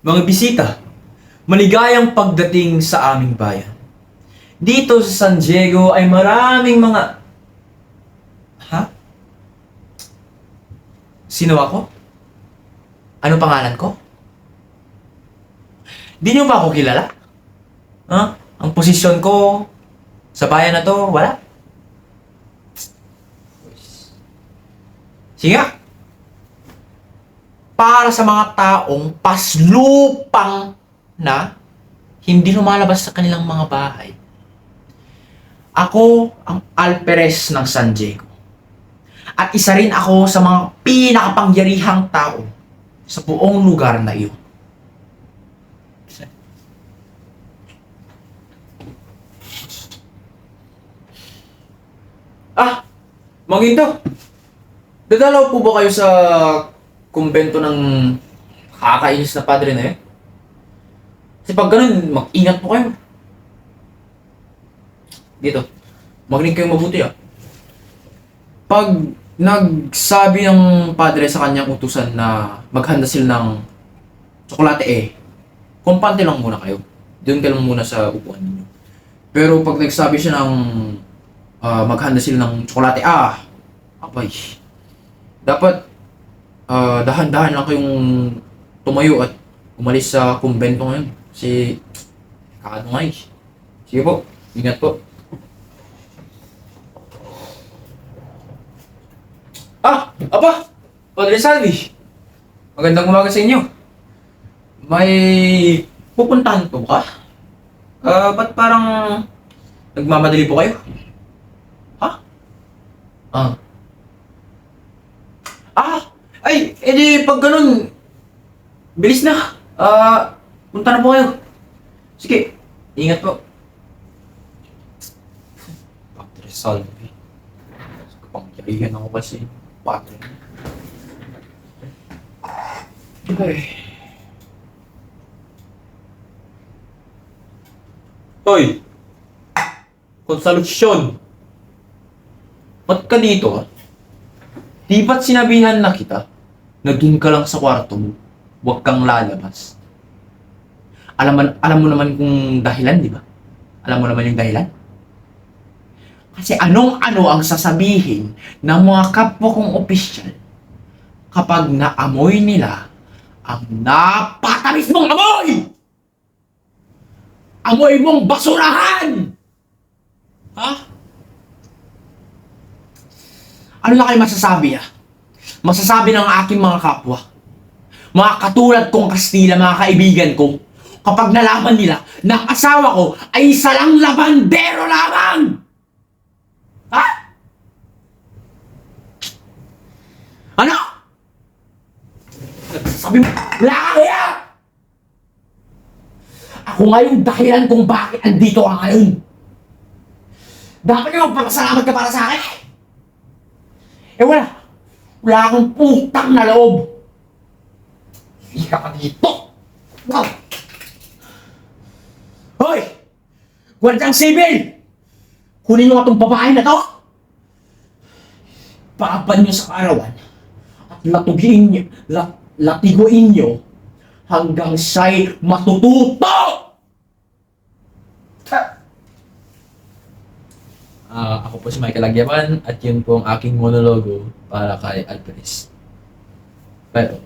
Mga bisita, maligayang pagdating sa aming bayan. Dito sa San Diego ay maraming mga... Ha? Sino ako? Ano pangalan ko? Di niyo ba ako kilala? Ha? Ang posisyon ko sa bayan na to, wala? Sige nga. Para sa mga taong paslupang na hindi lumalabas sa kanilang mga bahay. Ako ang Alperes ng San Diego. At isa rin ako sa mga pinakapangyarihang tao sa buong lugar na iyon. Mga Ginto, dadalaw po ba kayo sa kumbento ng kakainis na padre na yun? Kasi pag ganun, mag-ingat po kayo. Dito, makinig kayong mabuti Pag nagsabi ng padre sa kanyang utusan na maghanda sila ng tsokolate kumpante lang muna kayo. Doon ka lang muna sa upuan ninyo. Pero pag nagsabi siya ng maghanda sila ng tsokolate, abay, dapat dahan-dahan lang kayong tumayo at umalis sa kumbento ngayon. Kasi, kakano nga Sige po, ingat po. Padre Salvi. Magandang umaga sa inyo. May pupuntahan po ka? Ba't parang nagmamadali po kayo? Edi pag ganun, bilis na. Punta na po kayo. Sige, ingat po. Padre Salvi. Kapangyarihan ako kasi, Padre. Hoy! Konsolusyon! Ba't ka dito? Di ba't sinabihan na kita na dun ka lang sa kwarto mo, huwag kang lalabas? Alam mo naman kung dahilan, di ba? Alam mo naman yung dahilan? Kasi anong-ano ang sasabihin ng mga kapwa kong opisyal kapag naamoy nila ang napatamis mong amoy! Amoy mong basurahan! Ano na kayo masasabi Masasabi ng aking mga kapwa, mga katulad kong Kastila, mga kaibigan ko, kapag nalaman nila na ang asawa ko ay isa lang labandero lamang! Ano? Sabi mo, wala ka kaya! Ako nga yung dahilan kung bakit andito ka ngayon. Dapat nga magpapasalamat ka para sa akin. Wala akong putang na loob. Hindi ka pa dito. Wow! Hoy! Gwardyang Sibil! Kunin nyo nga itong babae na to. Paaban nyo sa kaarawan at latiguin nyo hanggang siya'y matututo! Ako po si Michael Agyaman at yun po ang aking monologo para kay Alperes. Pero,